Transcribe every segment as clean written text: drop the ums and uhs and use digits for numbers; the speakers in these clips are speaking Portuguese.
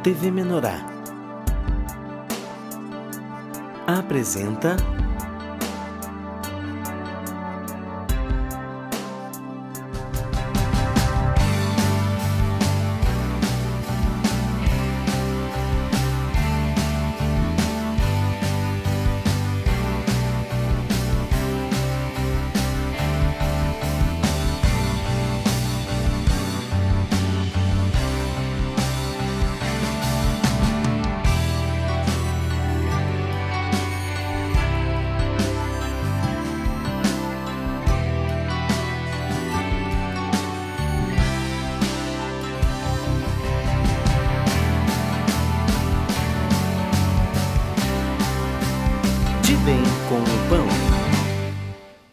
TV Menorá apresenta De Bem com o Pão.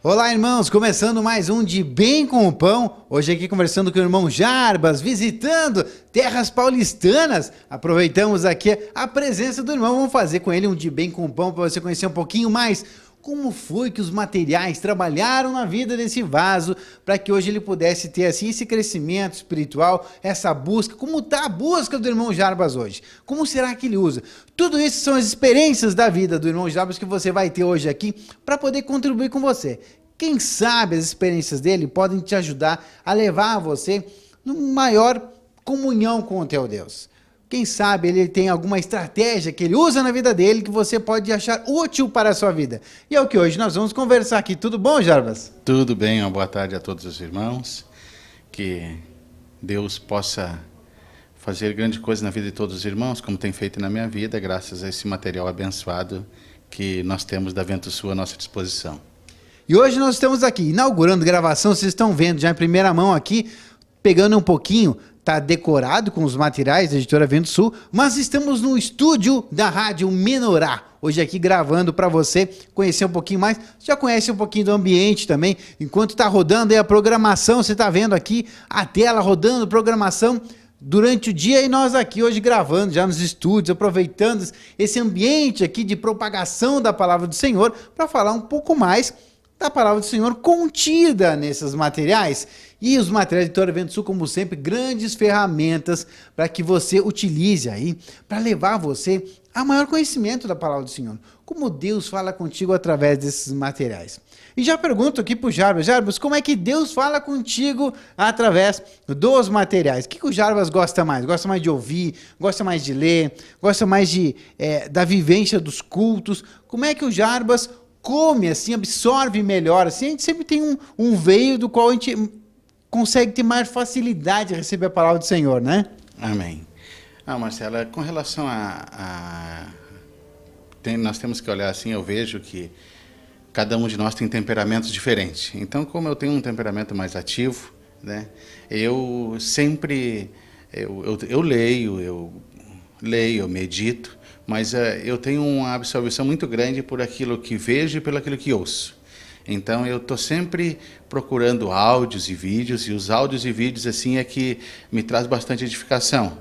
Olá, irmãos, começando mais um De Bem com o Pão, hoje aqui conversando com o irmão Jarbas, visitando terras paulistanas. Aproveitamos aqui a presença do irmão, vamos fazer com ele um De Bem com o Pão para você conhecer um pouquinho mais como foi que os materiais trabalharam na vida desse vaso, para que hoje ele pudesse ter assim esse crescimento espiritual, essa busca. Como está a busca do irmão Jarbas hoje? Como será que ele usa? Tudo isso são as experiências da vida do irmão Jarbas que você vai ter hoje aqui para poder contribuir com você. Quem sabe as experiências dele podem te ajudar a levar você numa maior comunhão com o teu Deus. Quem sabe ele tem alguma estratégia que ele usa na vida dele que você pode achar útil para a sua vida. E é o que hoje nós vamos conversar aqui. Tudo bom, Jarbas? Tudo bem, uma boa tarde a todos os irmãos. Que Deus possa fazer grande coisa na vida de todos os irmãos, como tem feito na minha vida, graças a esse material abençoado que nós temos da Vento Sul à nossa disposição. E hoje nós estamos aqui inaugurando gravação, vocês estão vendo já em primeira mão aqui, pegando um pouquinho. Está decorado com os materiais da Editora Vento Sul, mas estamos no estúdio da Rádio Menorá, hoje aqui gravando para você conhecer um pouquinho mais. Você já conhece um pouquinho do ambiente também, enquanto está rodando aí a programação, você está vendo aqui a tela rodando, programação durante o dia, e nós aqui hoje gravando já nos estúdios, aproveitando esse ambiente aqui de propagação da Palavra do Senhor, para falar um pouco mais da Palavra do Senhor contida nesses materiais. E os materiais da Editora Vento Sul, como sempre, grandes ferramentas para que você utilize aí, para levar você a maior conhecimento da Palavra do Senhor. Como Deus fala contigo através desses materiais. E já pergunto aqui para o Jarbas, Jarbas, como é que Deus fala contigo através dos materiais? O que o Jarbas gosta mais? Gosta mais de ouvir? Gosta mais de ler? Gosta mais da vivência dos cultos? Como é que o Jarbas come, assim, absorve melhor? Assim, a gente sempre tem um veio do qual a gente consegue ter mais facilidade de receber a palavra do Senhor, né? Amém. Marcela, com relação nós temos que olhar assim, eu vejo que cada um de nós tem temperamentos diferentes. Então, como eu tenho um temperamento mais ativo, né, eu sempre, eu leio, eu medito, mas eu tenho uma absorção muito grande por aquilo que vejo e pelo aquilo que ouço. Então eu estou sempre procurando áudios e vídeos, e os áudios e vídeos assim é que me traz bastante edificação.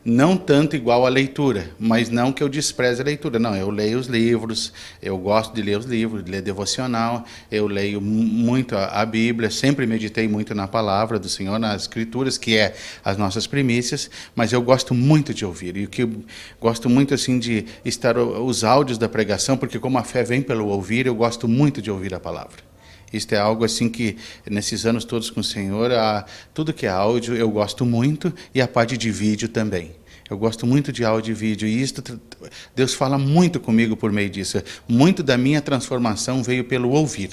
Não tanto igual a leitura, mas não que eu despreze a leitura. Não, eu leio os livros, eu gosto de ler os livros, de ler devocional, eu leio muito a Bíblia, sempre meditei muito na palavra do Senhor, nas Escrituras, que é as nossas primícias, mas eu gosto muito de ouvir. E o que eu gosto muito assim de estar os áudios da pregação, porque como a fé vem pelo ouvir, eu gosto muito de ouvir a palavra. Isto é algo assim que, nesses anos todos com o Senhor, tudo que é áudio eu gosto muito, e a parte de vídeo também. Eu gosto muito de áudio e vídeo, e Deus fala muito comigo por meio disso. Muito da minha transformação veio pelo ouvir.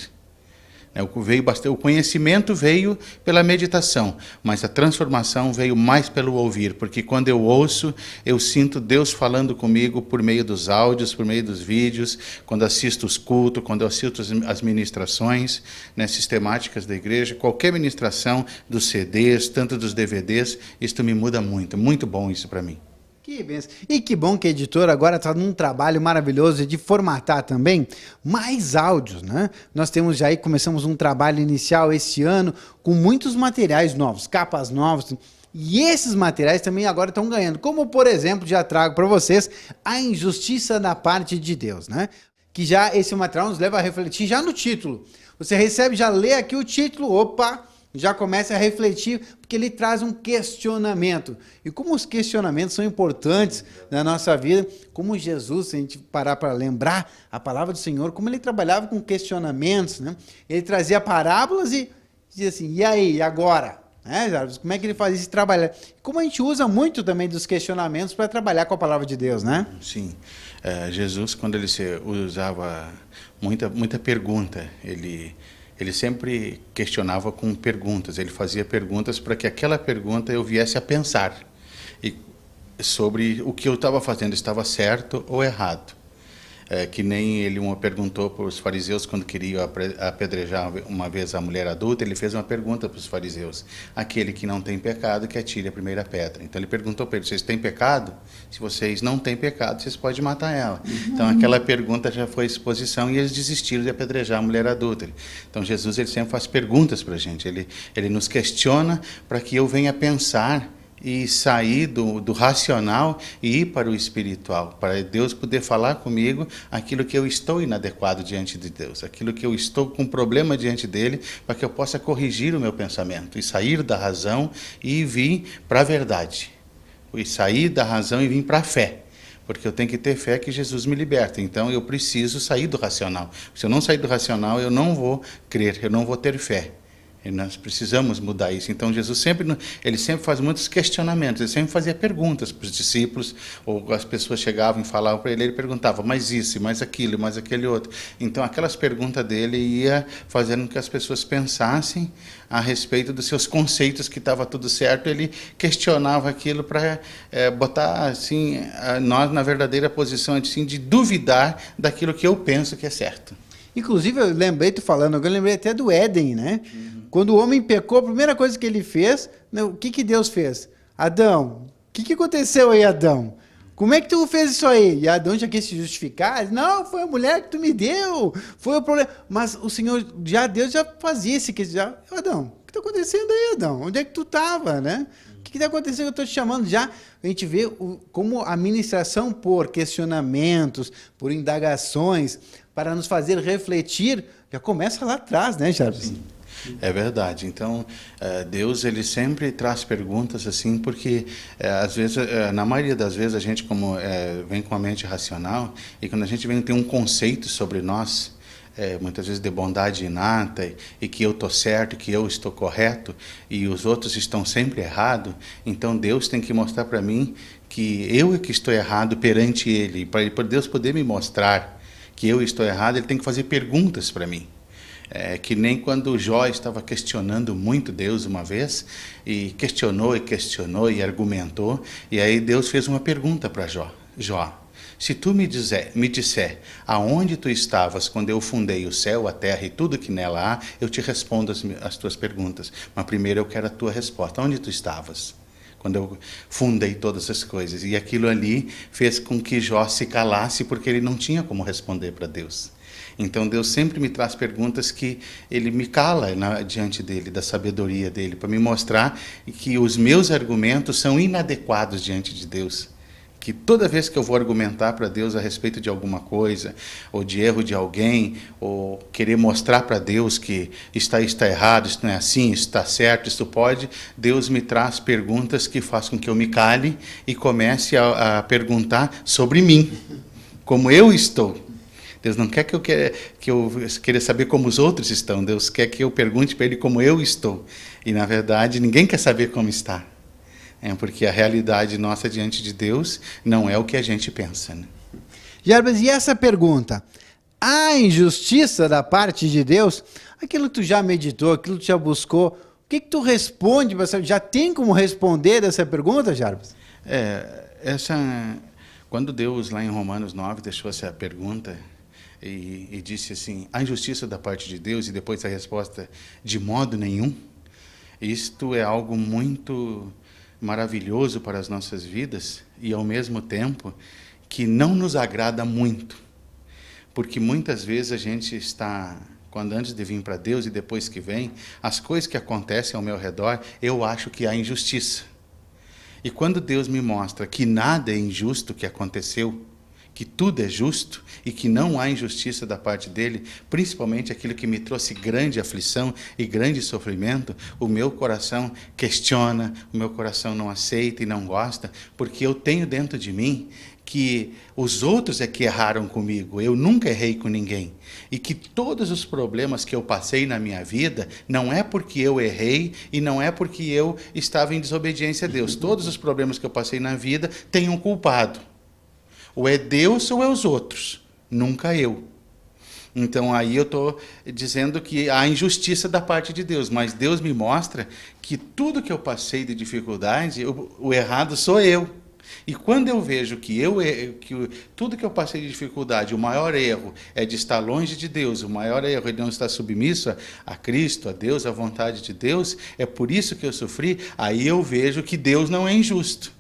O conhecimento veio pela meditação, mas a transformação veio mais pelo ouvir, porque quando eu ouço, eu sinto Deus falando comigo por meio dos áudios, por meio dos vídeos, quando assisto os cultos, quando eu assisto as ministrações, né, sistemáticas da igreja, qualquer ministração dos CDs, tanto dos DVDs, isso me muda muito, muito bom isso para mim. Que benção. E que bom que a editora agora está num trabalho maravilhoso de formatar também mais áudios, né? Nós temos já aí, começamos um trabalho inicial esse ano com muitos materiais novos, capas novas, e esses materiais também agora estão ganhando, como por exemplo, já trago para vocês a injustiça da parte de Deus, né? Que já esse material nos leva a refletir já no título. Você recebe, já lê aqui o título, opa, já comece a refletir, porque ele traz um questionamento. E como os questionamentos são importantes na nossa vida, como Jesus, se a gente parar para lembrar a palavra do Senhor, como ele trabalhava com questionamentos, né? Ele trazia parábolas e dizia assim, e aí, e agora? Jarvis, como é que ele fazia esse trabalho? Como a gente usa muito também dos questionamentos para trabalhar com a palavra de Deus, né? Sim. Jesus, quando ele usava muita pergunta, ele sempre questionava com perguntas. Ele fazia perguntas para que aquela pergunta eu viesse a pensar sobre o que eu estava fazendo, estava certo ou errado. Que nem ele perguntou para os fariseus quando queriam apedrejar uma vez a mulher adulta, ele fez uma pergunta para os fariseus: aquele que não tem pecado, que atire a primeira pedra. Então ele perguntou para eles: vocês têm pecado? Se vocês não têm pecado, vocês podem matar ela. Então aquela pergunta já foi exposição e eles desistiram de apedrejar a mulher adulta. Então Jesus, ele sempre faz perguntas para a gente, ele nos questiona para que eu venha pensar e sair do racional e ir para o espiritual, para Deus poder falar comigo aquilo que eu estou inadequado diante de Deus, aquilo que eu estou com problema diante dele, para que eu possa corrigir o meu pensamento e sair da razão e vir para a verdade, e sair da razão e vir para a fé, porque eu tenho que ter fé que Jesus me liberta. Então eu preciso sair do racional. Se eu não sair do racional, eu não vou crer, eu não vou ter fé. E nós precisamos mudar isso. Então Jesus ele sempre faz muitos questionamentos, ele sempre fazia perguntas para os discípulos, ou as pessoas chegavam e falavam para ele perguntava, mais isso, mais aquilo, mais aquele outro. Então aquelas perguntas dele ia fazendo com que as pessoas pensassem a respeito dos seus conceitos, que estava tudo certo. Ele questionava aquilo para botar assim, nós na verdadeira posição assim, de duvidar daquilo que eu penso que é certo. Inclusive, eu lembrei até do Éden, né? Quando o homem pecou, a primeira coisa que ele fez, né, o que Deus fez? Adão, o que aconteceu aí, Adão? Como é que tu fez isso aí? E Adão já quis se justificar. Não, foi a mulher que tu me deu, foi o problema. Mas o Senhor, Deus já fazia esse questionamento. Adão, o que está acontecendo aí, Adão? Onde é que tu estava, né? O que está acontecendo? Eu estou te chamando já. A gente vê como a ministração por questionamentos, por indagações, para nos fazer refletir, já começa lá atrás, né, Jarvis? É verdade. Então, Deus, ele sempre traz perguntas assim, porque às vezes, na maioria das vezes, a gente vem com a mente racional, e quando a gente vem ter um conceito sobre nós, muitas vezes de bondade inata, e que eu estou certo, que eu estou correto, e os outros estão sempre errados, então Deus tem que mostrar para mim que eu é que estou errado perante Ele. Para Deus poder me mostrar que eu estou errado, Ele tem que fazer perguntas para mim. Que nem quando Jó estava questionando muito Deus uma vez, e questionou e argumentou, e aí Deus fez uma pergunta para Jó: Jó, se tu me disser aonde tu estavas quando eu fundei o céu, a terra e tudo que nela há, eu te respondo as tuas perguntas, mas primeiro eu quero a tua resposta. Onde tu estavas quando eu fundei todas as coisas? E aquilo ali fez com que Jó se calasse, porque ele não tinha como responder para Deus. Então Deus sempre me traz perguntas que Ele me cala diante dele, da sabedoria dele, para me mostrar que os meus argumentos são inadequados diante de Deus. Que toda vez que eu vou argumentar para Deus a respeito de alguma coisa, ou de erro de alguém, ou querer mostrar para Deus que está errado, isso não é assim, isso está certo, isso pode, Deus me traz perguntas que fazem com que eu me cale e comece a perguntar sobre mim, como eu estou. Deus não quer que eu queira saber como os outros estão. Deus quer que eu pergunte para Ele como eu estou. E, na verdade, ninguém quer saber como está. Porque a realidade nossa diante de Deus não é o que a gente pensa. Né? Jarbas, e essa pergunta? Há injustiça da parte de Deus? Aquilo que tu já meditou, aquilo que tu já buscou, o que tu responde? Já tem como responder essa pergunta, Jarbas? Quando Deus, lá em Romanos 9, deixou essa pergunta e disse assim, a injustiça da parte de Deus, e depois a resposta, de modo nenhum, isto é algo muito maravilhoso para as nossas vidas, e ao mesmo tempo que não nos agrada muito, porque muitas vezes a gente está, quando antes de vir para Deus e depois que vem, as coisas que acontecem ao meu redor, eu acho que há injustiça. E quando Deus me mostra que nada é injusto que aconteceu, que tudo é justo e que não há injustiça da parte dele, principalmente aquilo que me trouxe grande aflição e grande sofrimento, o meu coração questiona, o meu coração não aceita e não gosta, porque eu tenho dentro de mim que os outros é que erraram comigo, eu nunca errei com ninguém. E que todos os problemas que eu passei na minha vida, não é porque eu errei e não é porque eu estava em desobediência a Deus. Todos os problemas que eu passei na vida têm um culpado. Ou é Deus ou é os outros, nunca eu. Então aí eu estou dizendo que há injustiça da parte de Deus, mas Deus me mostra que tudo que eu passei de dificuldade, o errado sou eu. E quando eu vejo que tudo que eu passei de dificuldade, o maior erro é de estar longe de Deus, o maior erro é de não estar submisso a Cristo, a Deus, à vontade de Deus, é por isso que eu sofri, aí eu vejo que Deus não é injusto.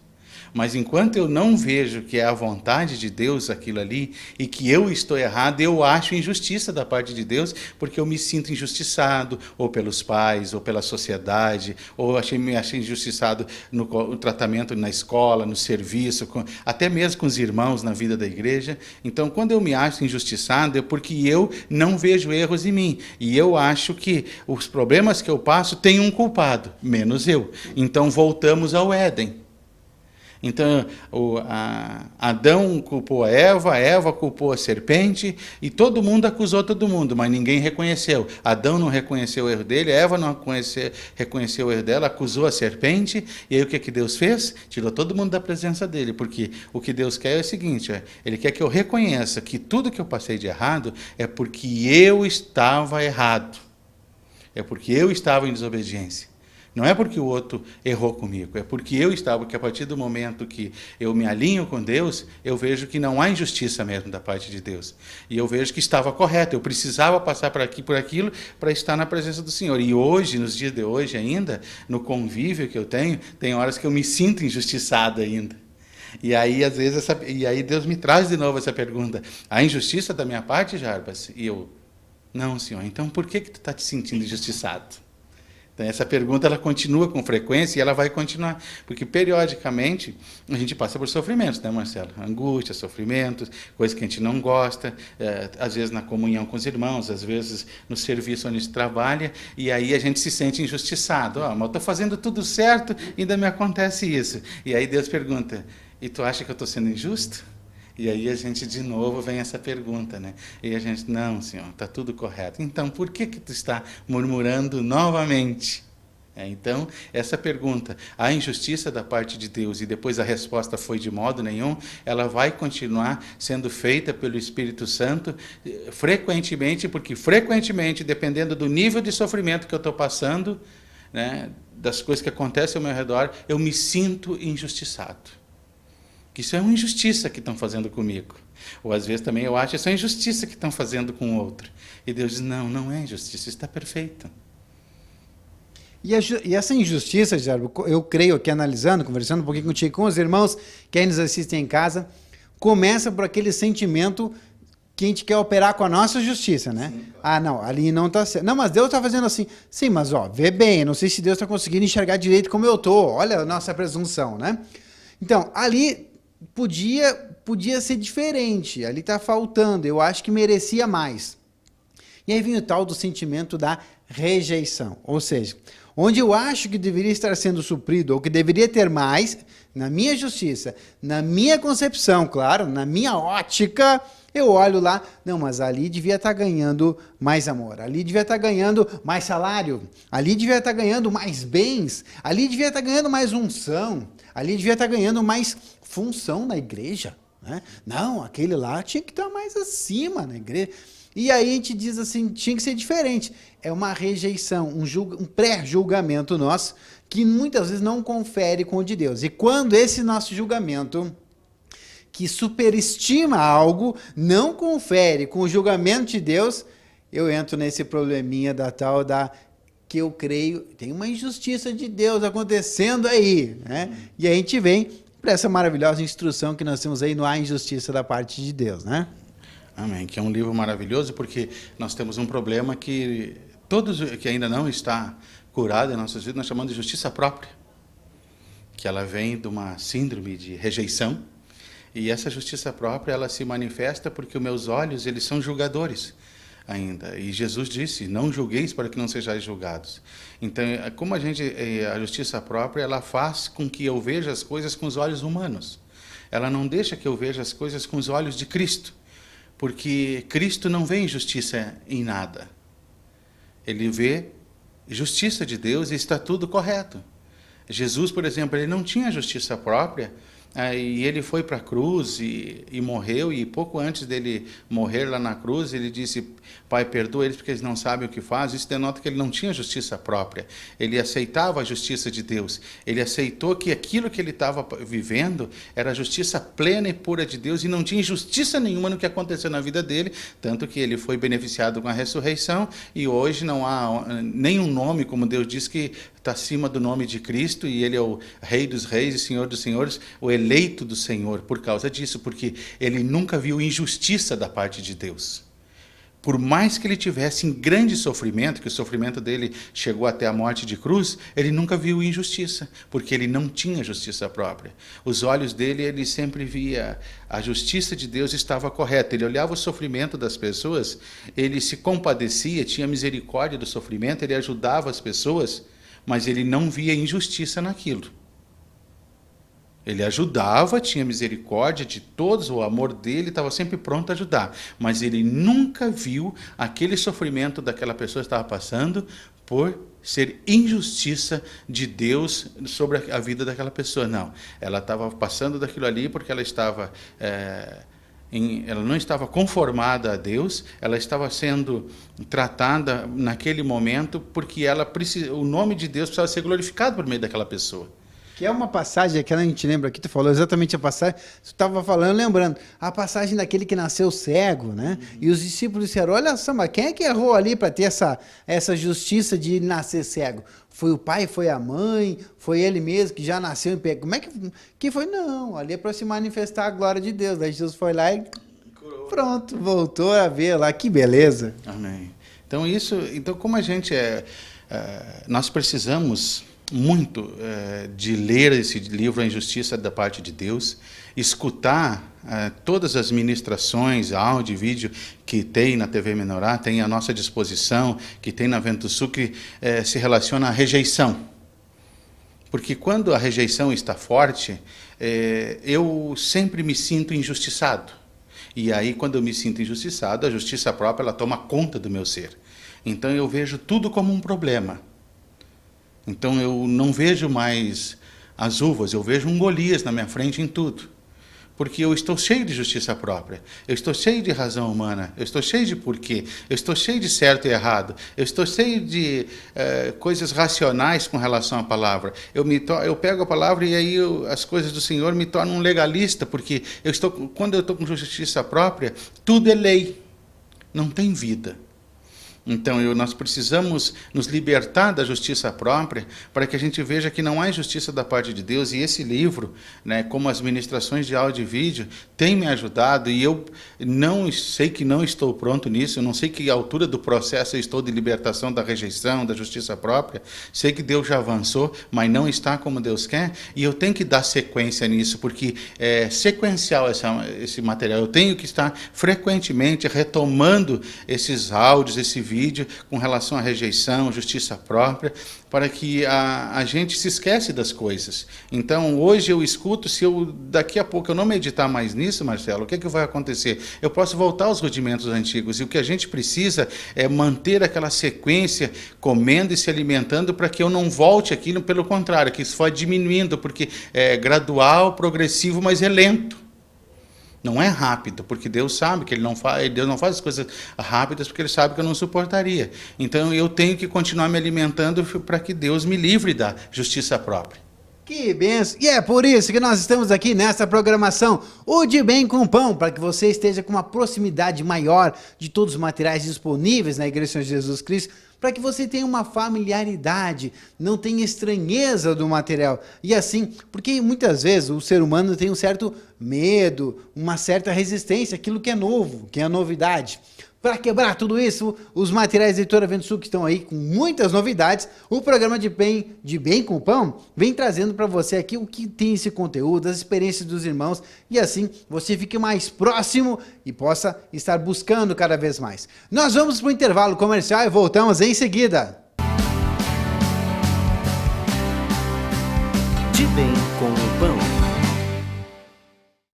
Mas enquanto eu não vejo que é a vontade de Deus aquilo ali e que eu estou errado, eu acho injustiça da parte de Deus, porque eu me sinto injustiçado, ou pelos pais, ou pela sociedade, ou me achei injustiçado no tratamento na escola, no serviço, até mesmo com os irmãos na vida da igreja. Então, quando eu me acho injustiçado, é porque eu não vejo erros em mim. E eu acho que os problemas que eu passo têm um culpado, menos eu. Então, voltamos ao Éden. Então, Adão culpou a Eva culpou a serpente, e todo mundo acusou todo mundo, mas ninguém reconheceu. Adão não reconheceu o erro dele, Eva não reconheceu o erro dela, acusou a serpente, e aí o que Deus fez? Tirou todo mundo da presença dele, porque o que Deus quer é o seguinte, Ele quer que eu reconheça que tudo que eu passei de errado é porque eu estava errado, é porque eu estava em desobediência. Não é porque o outro errou comigo, é porque eu estava, porque a partir do momento que eu me alinho com Deus, eu vejo que não há injustiça mesmo da parte de Deus. E eu vejo que estava correto, eu precisava passar por aquilo para estar na presença do Senhor. E hoje, nos dias de hoje ainda, no convívio que eu tenho, tem horas que eu me sinto injustiçado ainda. E aí, às vezes, Deus me traz de novo essa pergunta: há injustiça da minha parte, Jarbas? E eu, não, Senhor, então por que tu está te sentindo injustiçado? Então, essa pergunta ela continua com frequência e ela vai continuar, porque periodicamente a gente passa por sofrimentos, né, Marcelo? Angústia, sofrimentos, coisas que a gente não gosta, às vezes na comunhão com os irmãos, às vezes no serviço onde a gente trabalha, e aí a gente se sente injustiçado. Mas eu estou fazendo tudo certo e ainda me acontece isso. E aí Deus pergunta: e tu acha que eu estou sendo injusto? E aí a gente, de novo, vem essa pergunta, né? E a gente, não, Senhor, está tudo correto. Então, por que tu está murmurando novamente? Então, essa pergunta, a injustiça da parte de Deus, e depois a resposta foi de modo nenhum, ela vai continuar sendo feita pelo Espírito Santo frequentemente, porque frequentemente, dependendo do nível de sofrimento que eu estou passando, né, das coisas que acontecem ao meu redor, eu me sinto injustiçado. Que isso é uma injustiça que estão fazendo comigo. Ou às vezes também eu acho que isso é injustiça que estão fazendo com o outro. E Deus diz, não é injustiça, está perfeito. E essa injustiça, Gerbo, eu creio que analisando, conversando um pouquinho contigo, com os irmãos que aí nos assistem em casa, começa por aquele sentimento que a gente quer operar com a nossa justiça, né? Sim, claro. Não, ali não está certo. Não, mas Deus está fazendo assim. Sim, mas vê bem, não sei se Deus está conseguindo enxergar direito como eu estou. Olha a nossa presunção, né? Então, ali podia ser diferente, ali está faltando, eu acho que merecia mais. E aí vem o tal do sentimento da rejeição, ou seja, onde eu acho que deveria estar sendo suprido, ou que deveria ter mais, na minha justiça, na minha concepção, claro, na minha ótica, eu olho lá, não, mas ali devia estar ganhando mais amor, ali devia estar ganhando mais salário, ali devia estar ganhando mais bens, ali devia estar ganhando mais unção, ali devia estar ganhando mais função na igreja, né? Não, aquele lá tinha que estar mais acima na igreja. E aí a gente diz assim, tinha que ser diferente. É uma rejeição, um pré-julgamento nosso, que muitas vezes não confere com o de Deus. E quando esse nosso julgamento, que superestima algo, não confere com o julgamento de Deus, eu entro nesse probleminha que eu creio, tem uma injustiça de Deus acontecendo aí, né? E aí a gente vem para essa maravilhosa instrução que nós temos aí no A Injustiça da Parte de Deus, né? Amém, que é um livro maravilhoso, porque nós temos um problema que que ainda não está curado em nossas vidas, nós chamamos de justiça própria, que ela vem de uma síndrome de rejeição, E essa justiça própria, ela se manifesta porque os meus olhos, eles são julgadores ainda. E Jesus disse, não julgueis para que não sejais julgados. Então, como a justiça própria, ela faz com que eu veja as coisas com os olhos humanos. Ela não deixa que eu veja as coisas com os olhos de Cristo. Porque Cristo não vê injustiça em nada. Ele vê justiça de Deus e está tudo correto. Jesus, por exemplo, ele não tinha justiça própria, e ele foi para a cruz e morreu, e pouco antes dele morrer lá na cruz, ele disse, Pai, perdoa eles porque eles não sabem o que fazem. Isso denota que ele não tinha justiça própria. Ele aceitava a justiça de Deus. Ele aceitou que aquilo que ele estava vivendo era a justiça plena e pura de Deus, e não tinha injustiça nenhuma no que aconteceu na vida dele, tanto que ele foi beneficiado com a ressurreição, e hoje não há nenhum nome, como Deus diz, que está acima do nome de Cristo, e ele é o Rei dos Reis e Senhor dos Senhores, o eleito do Senhor, por causa disso, porque ele nunca viu injustiça da parte de Deus. Por mais que ele tivesse em grande sofrimento, que o sofrimento dele chegou até a morte de cruz, ele nunca viu injustiça, porque ele não tinha justiça própria. Os olhos dele, ele sempre via a justiça de Deus estava correta. Ele olhava o sofrimento das pessoas, ele se compadecia, tinha misericórdia do sofrimento, ele ajudava as pessoas, mas ele não via injustiça naquilo. Ele ajudava, tinha misericórdia de todos, o amor dele estava sempre pronto a ajudar, mas ele nunca viu aquele sofrimento daquela pessoa que estava passando por ser injustiça de Deus sobre a vida daquela pessoa. Não, ela estava passando daquilo ali porque ela estava... ela não estava conformada a Deus, ela estava sendo tratada naquele momento porque o nome de Deus precisava ser glorificado por meio daquela pessoa. Que é uma passagem, aquela a gente lembra aqui, tu falou exatamente a passagem, tu estava falando, lembrando, a passagem daquele que nasceu cego, né? E os discípulos disseram, olha só, mas quem é que errou ali para ter essa justiça de nascer cego? Foi o pai, foi a mãe, foi ele mesmo que já nasceu em pecado? Como é que foi? Não, ali é para se manifestar a glória de Deus. Aí Jesus foi lá e pronto, voltou a ver lá, que beleza. Amém. Então como a gente nós precisamos muito de ler esse livro, A Injustiça da Parte de Deus, escutar todas as ministrações, áudio e vídeo que tem na TV Menorá, tem à nossa disposição, que tem na Vento Sul, que se relaciona à rejeição. Porque quando a rejeição está forte, eu sempre me sinto injustiçado. E aí, quando eu me sinto injustiçado, a justiça própria ela toma conta do meu ser. Então, eu vejo tudo como um problema. Então, eu não vejo mais as uvas, eu vejo um Golias na minha frente em tudo. Porque eu estou cheio de justiça própria, eu estou cheio de razão humana, eu estou cheio de porquê, eu estou cheio de certo e errado, eu estou cheio de coisas racionais com relação à palavra. Eu pego a palavra e aí as coisas do Senhor me tornam um legalista, porque quando eu estou com justiça própria, tudo é lei, não tem vida. Então, nós precisamos nos libertar da justiça própria para que a gente veja que não há injustiça da parte de Deus. E esse livro, né, como as ministrações de áudio e vídeo, tem me ajudado. E eu não sei que não estou pronto nisso, eu não sei que altura do processo eu estou de libertação da rejeição, da justiça própria. Sei que Deus já avançou, mas não está como Deus quer. E eu tenho que dar sequência nisso, porque é sequencial esse material. Eu tenho que estar frequentemente retomando esses áudios, esse vídeo, com relação à rejeição, justiça própria, para que a gente se esquece das coisas. Então, hoje eu escuto, se daqui a pouco eu não meditar mais nisso, Marcelo, o que vai acontecer? Eu posso voltar aos rudimentos antigos, e o que a gente precisa é manter aquela sequência, comendo e se alimentando, para que eu não volte aquilo, pelo contrário, que isso vai diminuindo, porque é gradual, progressivo, mas é lento. Não é rápido, porque Deus sabe que Deus não faz as coisas rápidas, porque Ele sabe que eu não suportaria. Então, eu tenho que continuar me alimentando para que Deus me livre da justiça própria. Que benção! E é por isso que nós estamos aqui nessa programação, o De Bem com Pão, para que você esteja com uma proximidade maior de todos os materiais disponíveis na Igreja de Jesus Cristo, para que você tenha uma familiaridade, não tenha estranheza do material. E assim, porque muitas vezes o ser humano tem um certo medo, uma certa resistência àquilo que é novo, que é a novidade. para quebrar tudo isso, os materiais da Editora Vento Sul que estão aí com muitas novidades, o programa de Bem com o Pão vem trazendo para você aqui o que tem esse conteúdo, as experiências dos irmãos, e assim você fique mais próximo e possa estar buscando cada vez mais. Nós vamos para o intervalo comercial e voltamos em seguida. De Bem com o Pão.